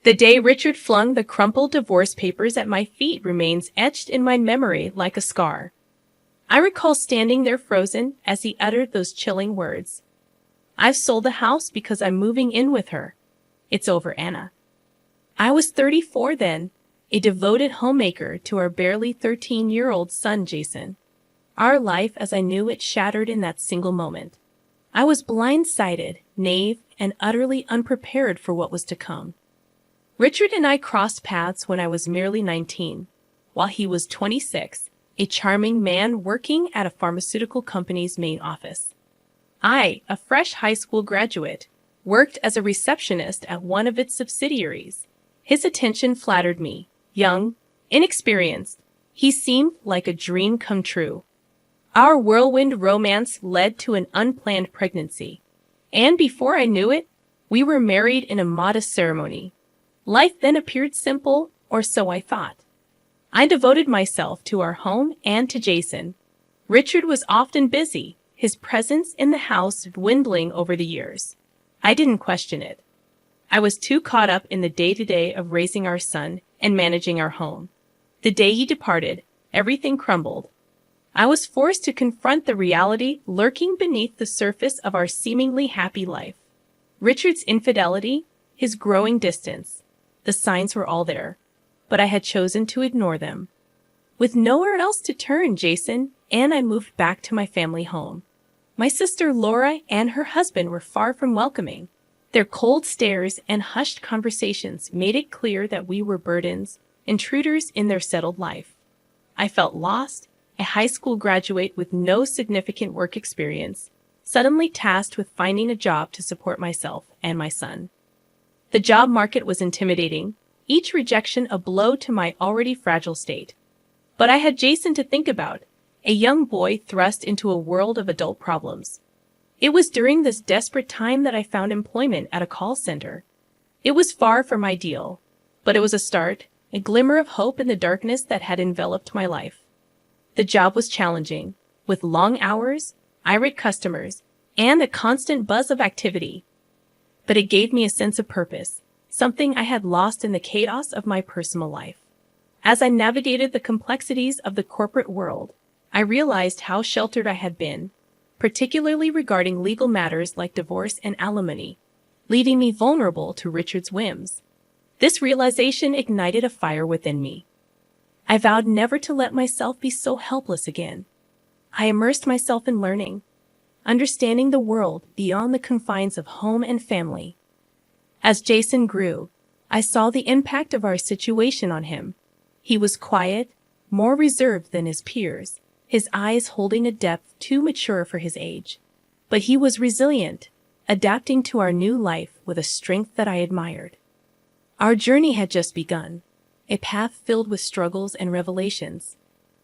The day Richard flung the crumpled divorce papers at my feet remains etched in my memory like a scar. I recall standing there frozen as he uttered those chilling words. "I've sold the house because I'm moving in with her. It's over, Anna." I was 34 then, a devoted homemaker to our barely 13-year-old son, Jason. Our life as I knew it shattered in that single moment. I was blindsided, naive, and utterly unprepared for what was to come. Richard and I crossed paths when I was merely 19, while he was 26, a charming man working at a pharmaceutical company's main office. I, a fresh high school graduate, worked as a receptionist at one of its subsidiaries. His attention flattered me. Young, inexperienced, he seemed like a dream come true. Our whirlwind romance led to an unplanned pregnancy, and before I knew it, we were married in a modest ceremony. Life then appeared simple, or so I thought. I devoted myself to our home and to Jason. Richard was often busy, his presence in the house dwindling over the years. I didn't question it. I was too caught up in the day-to-day of raising our son and managing our home. The day he departed, everything crumbled. I was forced to confront the reality lurking beneath the surface of our seemingly happy life. Richard's infidelity, his growing distance. The signs were all there, but I had chosen to ignore them. With nowhere else to turn, Jason and I moved back to my family home. My sister Laura and her husband were far from welcoming. Their cold stares and hushed conversations made it clear that we were burdens, intruders in their settled life. I felt lost, a high school graduate with no significant work experience, suddenly tasked with finding a job to support myself and my son. The job market was intimidating, each rejection a blow to my already fragile state. But I had Jason to think about, a young boy thrust into a world of adult problems. It was during this desperate time that I found employment at a call center. It was far from ideal, but it was a start, a glimmer of hope in the darkness that had enveloped my life. The job was challenging, with long hours, irate customers, and a constant buzz of activity. But it gave me a sense of purpose, something I had lost in the chaos of my personal life. As I navigated the complexities of the corporate world, I realized how sheltered I had been, particularly regarding legal matters like divorce and alimony, leaving me vulnerable to Richard's whims. This realization ignited a fire within me. I vowed never to let myself be so helpless again. I immersed myself in learning, understanding the world beyond the confines of home and family. As Jason grew, I saw the impact of our situation on him. He was quiet, more reserved than his peers, his eyes holding a depth too mature for his age. But he was resilient, adapting to our new life with a strength that I admired. Our journey had just begun, a path filled with struggles and revelations.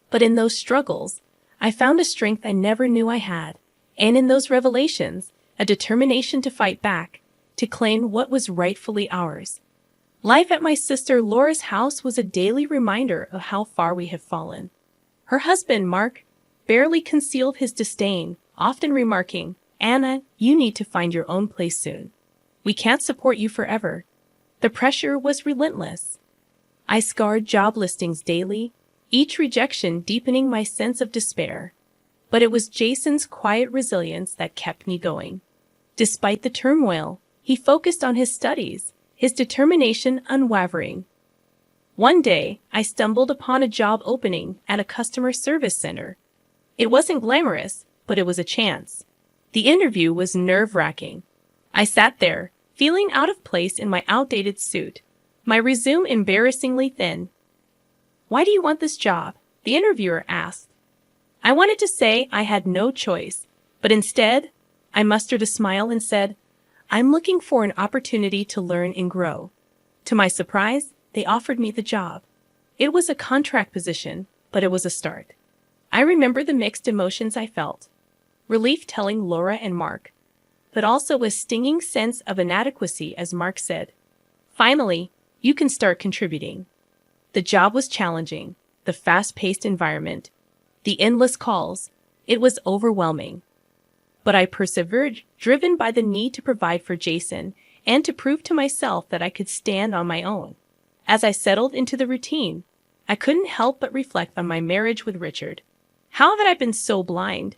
But in those struggles, I found a strength I never knew I had, and in those revelations, a determination to fight back, to claim what was rightfully ours. Life at my sister Laura's house was a daily reminder of how far we have fallen. Her husband, Mark, barely concealed his disdain, often remarking, "Anna, you need to find your own place soon. We can't support you forever." The pressure was relentless. I scoured job listings daily, each rejection deepening my sense of despair. But it was Jason's quiet resilience that kept me going. Despite the turmoil, he focused on his studies, his determination unwavering. One day, I stumbled upon a job opening at a customer service center. It wasn't glamorous, but it was a chance. The interview was nerve-wracking. I sat there, feeling out of place in my outdated suit, my resume embarrassingly thin. "Why do you want this job?" the interviewer asked. I wanted to say I had no choice, but instead, I mustered a smile and said, "I'm looking for an opportunity to learn and grow." To my surprise, they offered me the job. It was a contract position, but it was a start. I remember the mixed emotions I felt. Relief telling Laura and Mark, but also a stinging sense of inadequacy as Mark said, "Finally, you can start contributing." The job was challenging, the fast-paced environment, the endless calls. It was overwhelming. But I persevered, driven by the need to provide for Jason and to prove to myself that I could stand on my own. As I settled into the routine, I couldn't help but reflect on my marriage with Richard. How had I been so blind?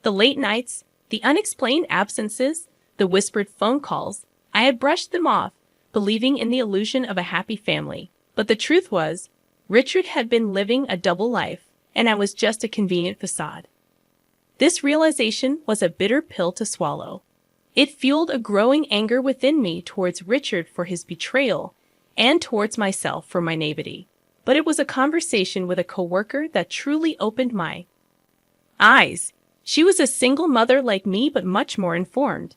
The late nights, the unexplained absences, the whispered phone calls, I had brushed them off, believing in the illusion of a happy family. But the truth was, Richard had been living a double life, and I was just a convenient facade. This realization was a bitter pill to swallow. It fueled a growing anger within me towards Richard for his betrayal and towards myself for my naivety. But it was a conversation with a coworker that truly opened my eyes. She was a single mother like me, but much more informed.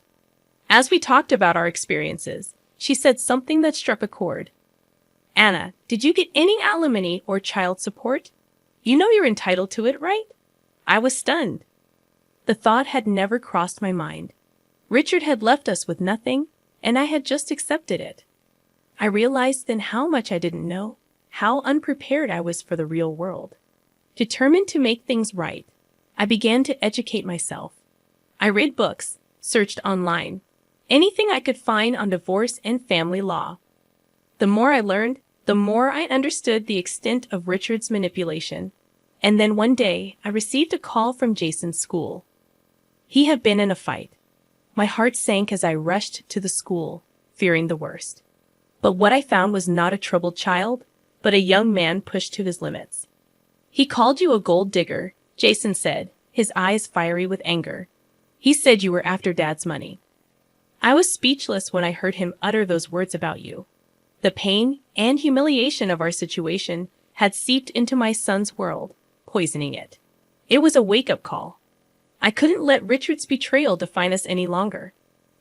As we talked about our experiences, she said something that struck a chord. "Anna, did you get any alimony or child support? You know you're entitled to it, right?" I was stunned. The thought had never crossed my mind. Richard had left us with nothing, and I had just accepted it. I realized then how much I didn't know, how unprepared I was for the real world. Determined to make things right, I began to educate myself. I read books, searched online, anything I could find on divorce and family law. The more I learned, the more I understood the extent of Richard's manipulation. And then one day, I received a call from Jason's school. He had been in a fight. My heart sank as I rushed to the school, fearing the worst. But what I found was not a troubled child, but a young man pushed to his limits. "He called you a gold digger," Jason said, his eyes fiery with anger. "He said you were after Dad's money." I was speechless when I heard him utter those words about you. The pain and humiliation of our situation had seeped into my son's world, poisoning it. It was a wake-up call. I couldn't let Richard's betrayal define us any longer.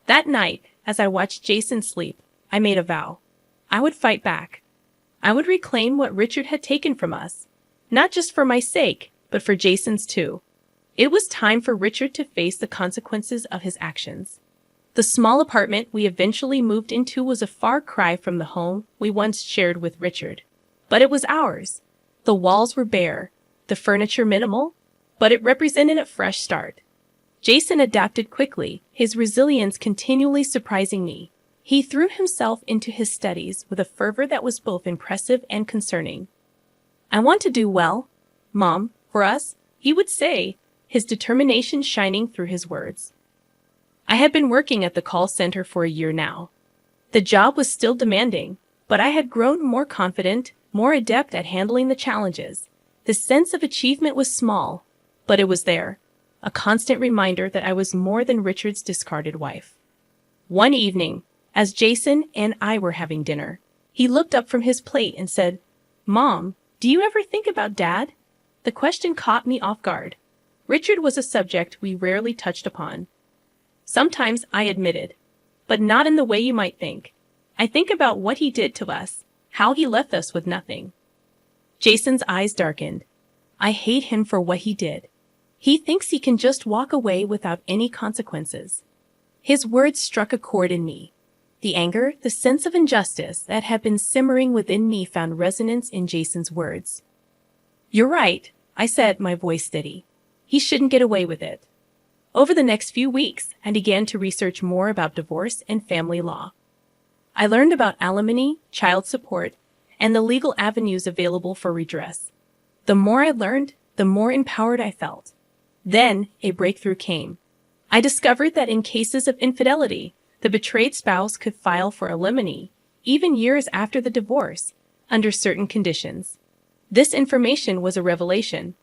That night, as I watched Jason sleep, I made a vow. I would fight back. I would reclaim what Richard had taken from us, not just for my sake, but for Jason's too. It was time for Richard to face the consequences of his actions. The small apartment we eventually moved into was a far cry from the home we once shared with Richard. But it was ours. The walls were bare, the furniture minimal, but it represented a fresh start. Jason adapted quickly, his resilience continually surprising me. He threw himself into his studies with a fervor that was both impressive and concerning. "I want to do well, Mom, for us," he would say, his determination shining through his words. I had been working at the call center for a year now. The job was still demanding, but I had grown more confident, more adept at handling the challenges. The sense of achievement was small, but it was there, a constant reminder that I was more than Richard's discarded wife. One evening, as Jason and I were having dinner, he looked up from his plate and said, "Mom, do you ever think about Dad?" The question caught me off guard. Richard was a subject we rarely touched upon. Sometimes, I admitted, but not in the way you might think. I think about what he did to us, how he left us with nothing. Jason's eyes darkened. I hate him for what he did. He thinks he can just walk away without any consequences. His words struck a chord in me. The anger, the sense of injustice that had been simmering within me found resonance in Jason's words. "You're right," I said, my voice steady. "He shouldn't get away with it." Over the next few weeks, I began to research more about divorce and family law. I learned about alimony, child support, and the legal avenues available for redress. The more I learned, the more empowered I felt. Then, a breakthrough came. I discovered that in cases of infidelity, the betrayed spouse could file for alimony, even years after the divorce, under certain conditions. This information was a revelation.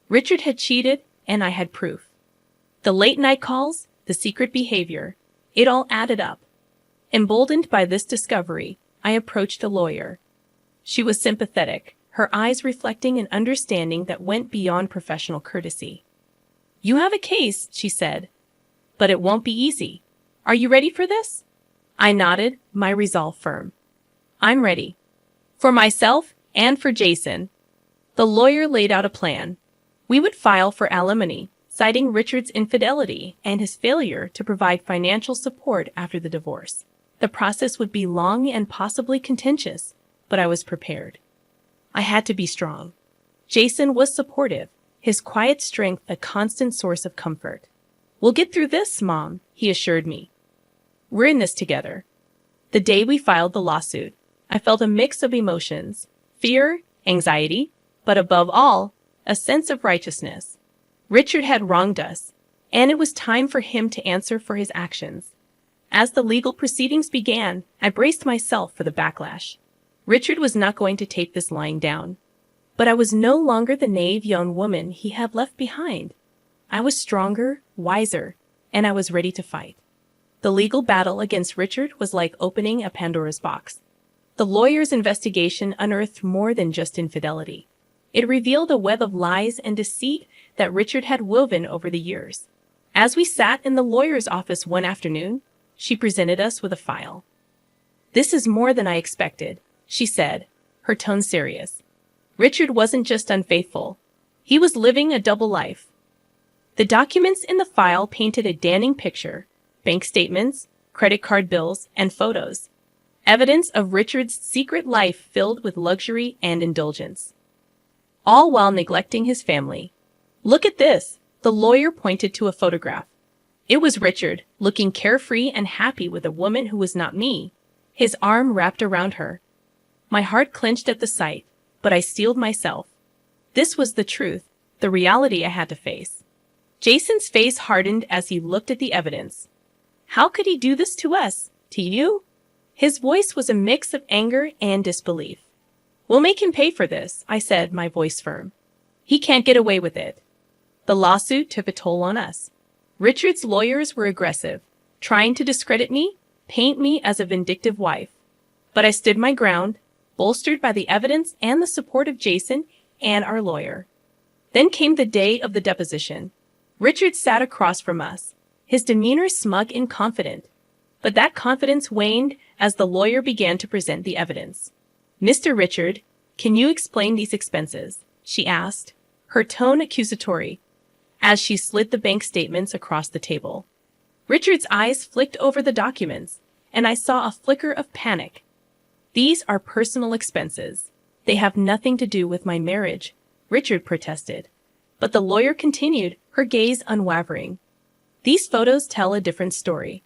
Richard had cheated, and I had proof. The late-night calls, the secret behavior, it all added up. Emboldened by this discovery, I approached a lawyer. She was sympathetic, her eyes reflecting an understanding that went beyond professional courtesy. "You have a case," she said, "but it won't be easy. Are you ready for this?" I nodded, my resolve firm. "I'm ready. For myself and for Jason." The lawyer laid out a plan. We would file for alimony, citing Richard's infidelity and his failure to provide financial support after the divorce. The process would be long and possibly contentious, but I was prepared. I had to be strong. Jason was supportive, his quiet strength a constant source of comfort. "We'll get through this, Mom," he assured me. "We're in this together." The day we filed the lawsuit, I felt a mix of emotions, fear, anxiety, but above all, a sense of righteousness. Richard had wronged us, and it was time for him to answer for his actions. As the legal proceedings began, I braced myself for the backlash. Richard was not going to take this lying down. But I was no longer the naive young woman he had left behind. I was stronger, wiser, and I was ready to fight. The legal battle against Richard was like opening a Pandora's box. The lawyer's investigation unearthed more than just infidelity. It revealed a web of lies and deceit that Richard had woven over the years. As we sat in the lawyer's office one afternoon, she presented us with a file. "This is more than I expected," she said, her tone serious. Richard wasn't just unfaithful. He was living a double life. The documents in the file painted a damning picture: bank statements, credit card bills, and photos. Evidence of Richard's secret life filled with luxury and indulgence. All while neglecting his family. "Look at this," the lawyer pointed to a photograph. It was Richard, looking carefree and happy with a woman who was not me, his arm wrapped around her. My heart clenched at the sight, but I steeled myself. This was the truth, the reality I had to face. Jason's face hardened as he looked at the evidence. "How could he do this to us? To you?" His voice was a mix of anger and disbelief. "We'll make him pay for this," I said, my voice firm. "He can't get away with it." The lawsuit took a toll on us. Richard's lawyers were aggressive, trying to discredit me, paint me as a vindictive wife. But I stood my ground, bolstered by the evidence and the support of Jason and our lawyer. Then came the day of the deposition. Richard sat across from us, his demeanor smug and confident. But that confidence waned as the lawyer began to present the evidence. "Mr. Richard, can you explain these expenses?" she asked, her tone accusatory, as she slid the bank statements across the table. Richard's eyes flicked over the documents, and I saw a flicker of panic. "These are personal expenses. They have nothing to do with my marriage," Richard protested. But the lawyer continued, her gaze unwavering. "These photos tell a different story."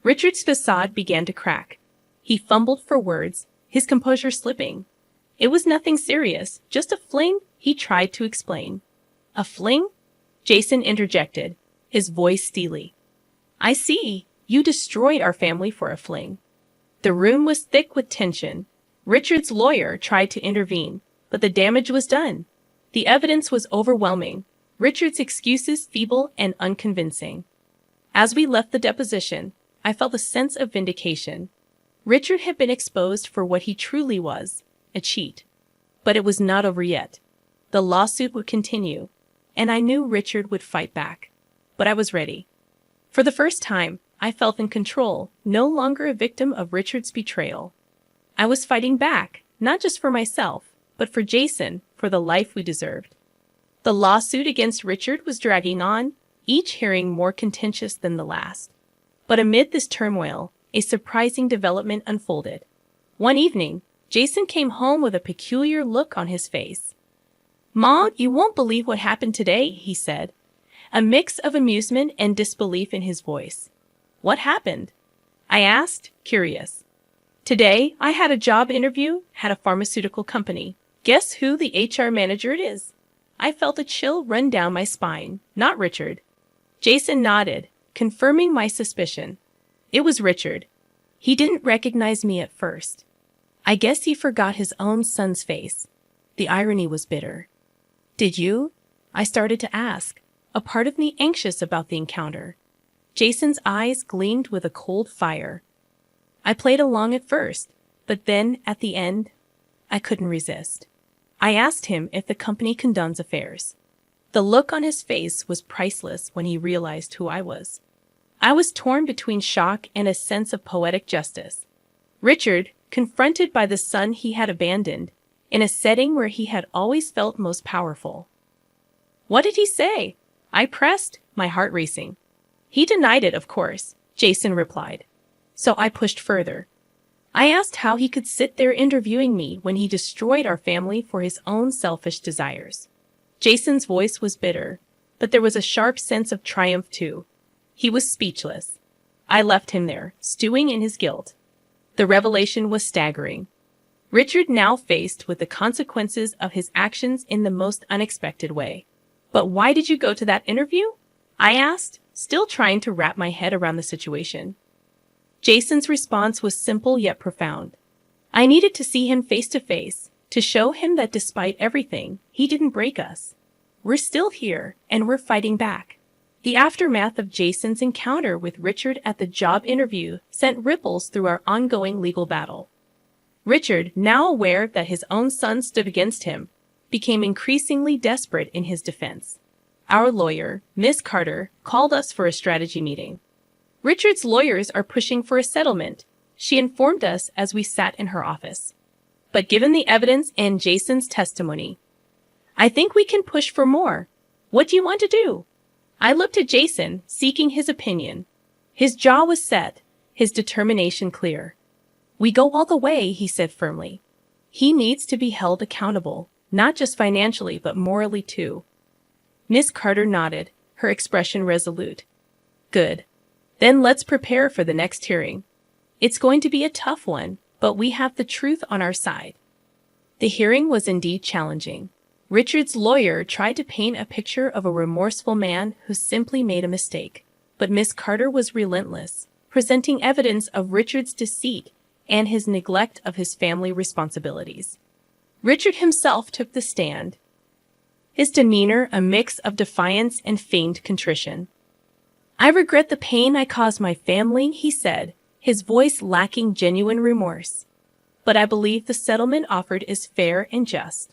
Richard's facade began to crack. He fumbled for words, his composure slipping. "It was nothing serious, just a fling," he tried to explain. "A fling?" Jason interjected, his voice steely. "I see. You destroyed our family for a fling." The room was thick with tension. Richard's lawyer tried to intervene, but the damage was done. The evidence was overwhelming, Richard's excuses feeble and unconvincing. As we left the deposition, I felt a sense of vindication. Richard had been exposed for what he truly was, a cheat. But it was not over yet. The lawsuit would continue, and I knew Richard would fight back. But I was ready. For the first time, I felt in control, no longer a victim of Richard's betrayal. I was fighting back, not just for myself, but for Jason, for the life we deserved. The lawsuit against Richard was dragging on, each hearing more contentious than the last. But amid this turmoil, a surprising development unfolded. One evening, Jason came home with a peculiar look on his face. "Ma, you won't believe what happened today," he said, a mix of amusement and disbelief in his voice. "What happened?" I asked, curious. "Today, I had a job interview at a pharmaceutical company. Guess who the HR manager is?" I felt a chill run down my spine. Not Richard. Jason nodded, confirming my suspicion. It was Richard. He didn't recognize me at first. I guess he forgot his own son's face. The irony was bitter. "Did you?" I started to ask, a part of me anxious about the encounter. Jason's eyes gleamed with a cold fire. I played along at first, but then, at the end, I couldn't resist. I asked him if the company condones affairs. The look on his face was priceless when he realized who I was. I was torn between shock and a sense of poetic justice. Richard, confronted by the son he had abandoned, in a setting where he had always felt most powerful. "What did he say?" I pressed, my heart racing. "He denied it, of course," Jason replied. So I pushed further. I asked how he could sit there interviewing me when he destroyed our family for his own selfish desires. Jason's voice was bitter, but there was a sharp sense of triumph too. He was speechless. I left him there, stewing in his guilt. The revelation was staggering. Richard now faced with the consequences of his actions in the most unexpected way. "But why did you go to that interview?" I asked, still trying to wrap my head around the situation. Jason's response was simple yet profound. "I needed to see him face to face, to show him that despite everything, he didn't break us. We're still here, and we're fighting back." The aftermath of Jason's encounter with Richard at the job interview sent ripples through our ongoing legal battle. Richard, now aware that his own son stood against him, became increasingly desperate in his defense. Our lawyer, Miss Carter, called us for a strategy meeting. "Richard's lawyers are pushing for a settlement," she informed us as we sat in her office. "But given the evidence and Jason's testimony, I think we can push for more. What do you want to do?" I looked at Jason, seeking his opinion. His jaw was set, his determination clear. "We go all the way," he said firmly. "He needs to be held accountable, not just financially but morally too." Miss Carter nodded, her expression resolute. "Good. Then let's prepare for the next hearing. It's going to be a tough one, but we have the truth on our side." The hearing was indeed challenging. Richard's lawyer tried to paint a picture of a remorseful man who simply made a mistake, but Miss Carter was relentless, presenting evidence of Richard's deceit and his neglect of his family responsibilities. Richard himself took the stand, his demeanor a mix of defiance and feigned contrition. "I regret the pain I caused my family," he said, his voice lacking genuine remorse. "But I believe the settlement offered is fair and just."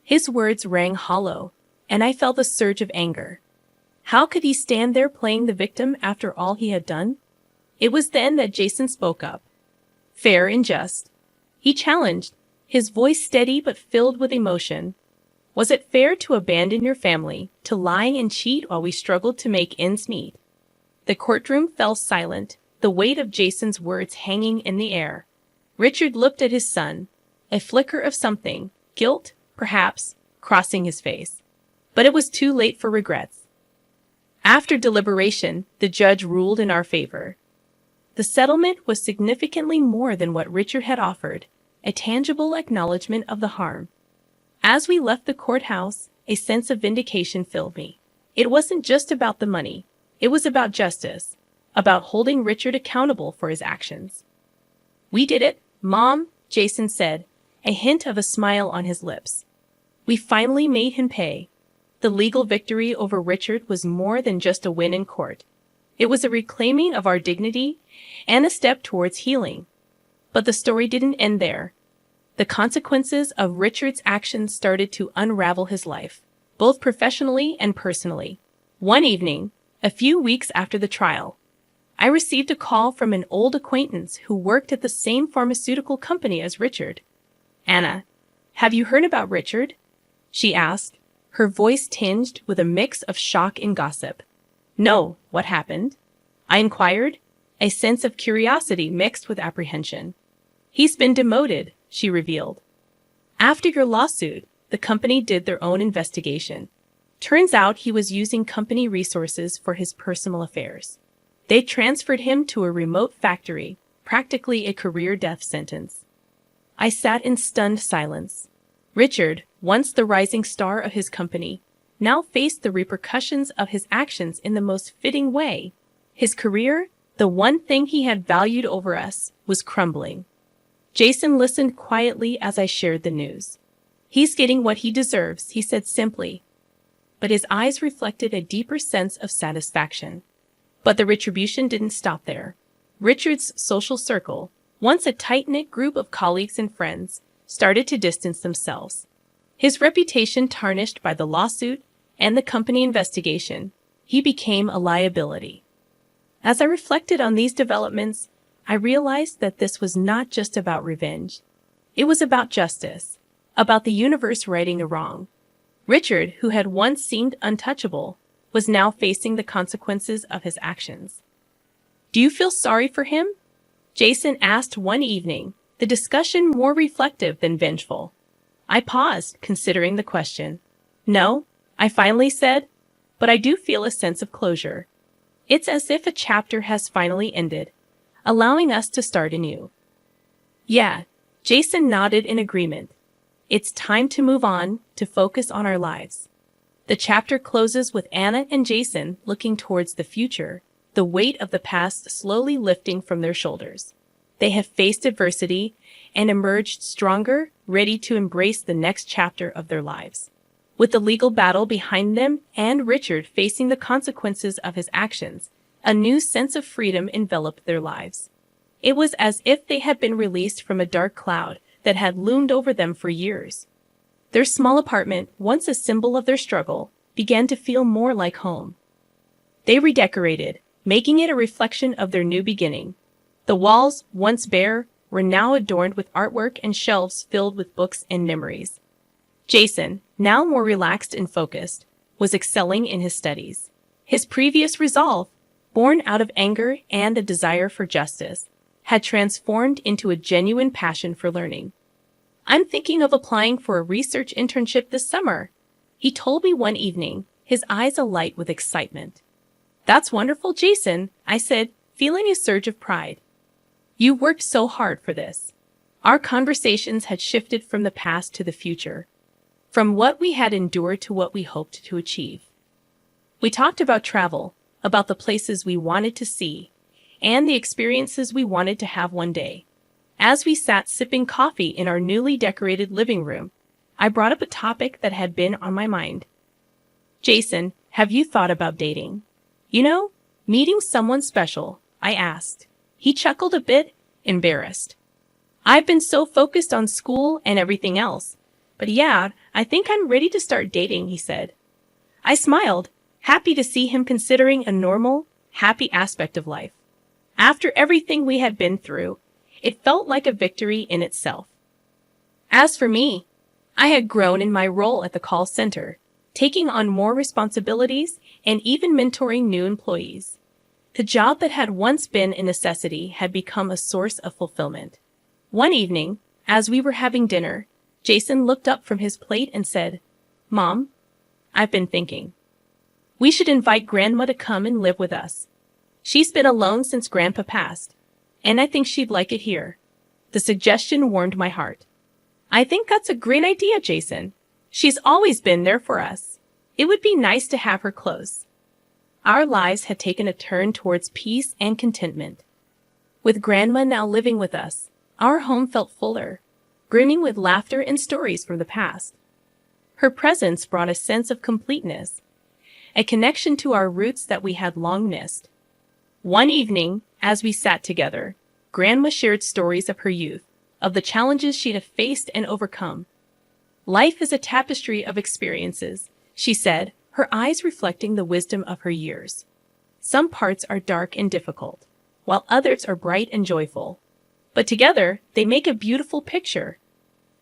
His words rang hollow, and I felt a surge of anger. How could he stand there playing the victim after all he had done? It was then that Jason spoke up. "Fair and just?" he challenged, his voice steady but filled with emotion. "Was it fair to abandon your family, to lie and cheat while we struggled to make ends meet?" The courtroom fell silent, the weight of Jason's words hanging in the air. Richard looked at his son, a flicker of something, guilt, perhaps, crossing his face. But it was too late for regrets. After deliberation, the judge ruled in our favor. The settlement was significantly more than what Richard had offered, a tangible acknowledgement of the harm. As we left the courthouse, a sense of vindication filled me. It wasn't just about the money. It was about justice, about holding Richard accountable for his actions. "We did it, Mom," Jason said, a hint of a smile on his lips. "We finally made him pay." The legal victory over Richard was more than just a win in court. It was a reclaiming of our dignity and a step towards healing. But the story didn't end there. The consequences of Richard's actions started to unravel his life, both professionally and personally. One evening, a few weeks after the trial, I received a call from an old acquaintance who worked at the same pharmaceutical company as Richard. "Anna, have you heard about Richard?" she asked, her voice tinged with a mix of shock and gossip. "No, what happened?" I inquired, a sense of curiosity mixed with apprehension. "He's been demoted," she revealed. "After your lawsuit, the company did their own investigation. Turns out he was using company resources for his personal affairs. They transferred him to a remote factory, practically a career death sentence." I sat in stunned silence. Richard, once the rising star of his company, now faced the repercussions of his actions in the most fitting way. His career, the one thing he had valued over us, was crumbling. Jason listened quietly as I shared the news. "He's getting what he deserves," he said simply. But his eyes reflected a deeper sense of satisfaction. But the retribution didn't stop there. Richard's social circle, once a tight-knit group of colleagues and friends, started to distance themselves. His reputation tarnished by the lawsuit and the company investigation, he became a liability. As I reflected on these developments, I realized that this was not just about revenge. It was about justice, about the universe righting a wrong. Richard, who had once seemed untouchable, was now facing the consequences of his actions. "Do you feel sorry for him?" Jason asked one evening, the discussion more reflective than vengeful. I paused, considering the question. "No," I finally said, "but I do feel a sense of closure. It's as if a chapter has finally ended, allowing us to start anew." Yeah, Jason nodded in agreement. It's time to move on, to focus on our lives. The chapter closes with Anna and Jason looking towards the future, the weight of the past slowly lifting from their shoulders. They have faced adversity and emerged stronger, ready to embrace the next chapter of their lives. With the legal battle behind them and Richard facing the consequences of his actions, a new sense of freedom enveloped their lives. It was as if they had been released from a dark cloud that had loomed over them for years. Their small apartment, once a symbol of their struggle, began to feel more like home. They redecorated, making it a reflection of their new beginning. The walls, once bare, were now adorned with artwork and shelves filled with books and memories. Jason, now more relaxed and focused, was excelling in his studies. His previous resolve, born out of anger and a desire for justice, had transformed into a genuine passion for learning. "I'm thinking of applying for a research internship this summer," he told me one evening, his eyes alight with excitement. "That's wonderful, Jason," I said, feeling a surge of pride. "You worked so hard for this." Our conversations had shifted from the past to the future, from what we had endured to what we hoped to achieve. We talked about travel, about the places we wanted to see, and the experiences we wanted to have one day. As we sat sipping coffee in our newly decorated living room, I brought up a topic that had been on my mind. "Jason, have you thought about dating? You know, meeting someone special," I asked. He chuckled a bit, embarrassed. "I've been so focused on school and everything else. But yeah, I think I'm ready to start dating," he said. I smiled, happy to see him considering a normal, happy aspect of life. After everything we had been through, it felt like a victory in itself. As for me, I had grown in my role at the call center, taking on more responsibilities and even mentoring new employees. The job that had once been a necessity had become a source of fulfillment. One evening, as we were having dinner, Jason looked up from his plate and said, "Mom, I've been thinking. We should invite Grandma to come and live with us. She's been alone since Grandpa passed, and I think she'd like it here." The suggestion warmed my heart. "I think that's a great idea, Jason. She's always been there for us. It would be nice to have her close." Our lives had taken a turn towards peace and contentment. With Grandma now living with us, our home felt fuller, brimming with laughter and stories from the past. Her presence brought a sense of completeness, a connection to our roots that we had long missed. One evening, as we sat together, Grandma shared stories of her youth, of the challenges she'd have faced and overcome. "Life is a tapestry of experiences," she said, her eyes reflecting the wisdom of her years. "Some parts are dark and difficult, while others are bright and joyful. But together, they make a beautiful picture."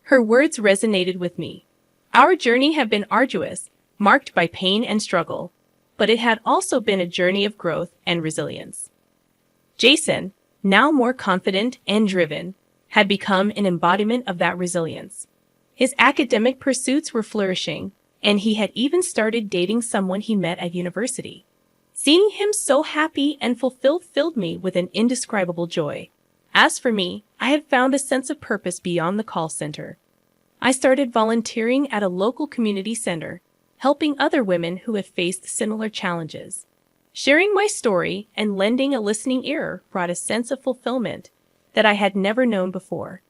Her words resonated with me. Our journey had been arduous, marked by pain and struggle, but it had also been a journey of growth and resilience. Jason, now more confident and driven, had become an embodiment of that resilience. His academic pursuits were flourishing, and he had even started dating someone he met at university. Seeing him so happy and fulfilled filled me with an indescribable joy. As for me, I had found a sense of purpose beyond the call center. I started volunteering at a local community center, helping other women who had faced similar challenges. Sharing my story and lending a listening ear brought a sense of fulfillment that I had never known before.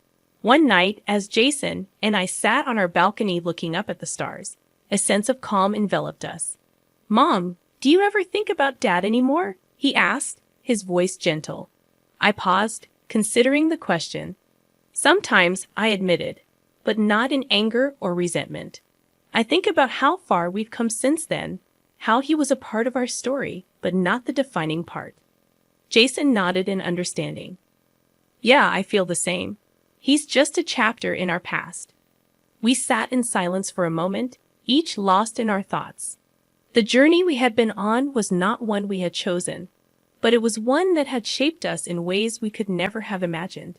One night, as Jason and I sat on our balcony looking up at the stars, a sense of calm enveloped us. "Mom, do you ever think about Dad anymore?" he asked, his voice gentle. I paused, considering the question. "Sometimes," I admitted, but not in anger or resentment. "I think about how far we've come since then, how he was a part of our story, but not the defining part." Jason nodded in understanding. "Yeah, I feel the same. He's just a chapter in our past." We sat in silence for a moment, each lost in our thoughts. The journey we had been on was not one we had chosen, but it was one that had shaped us in ways we could never have imagined.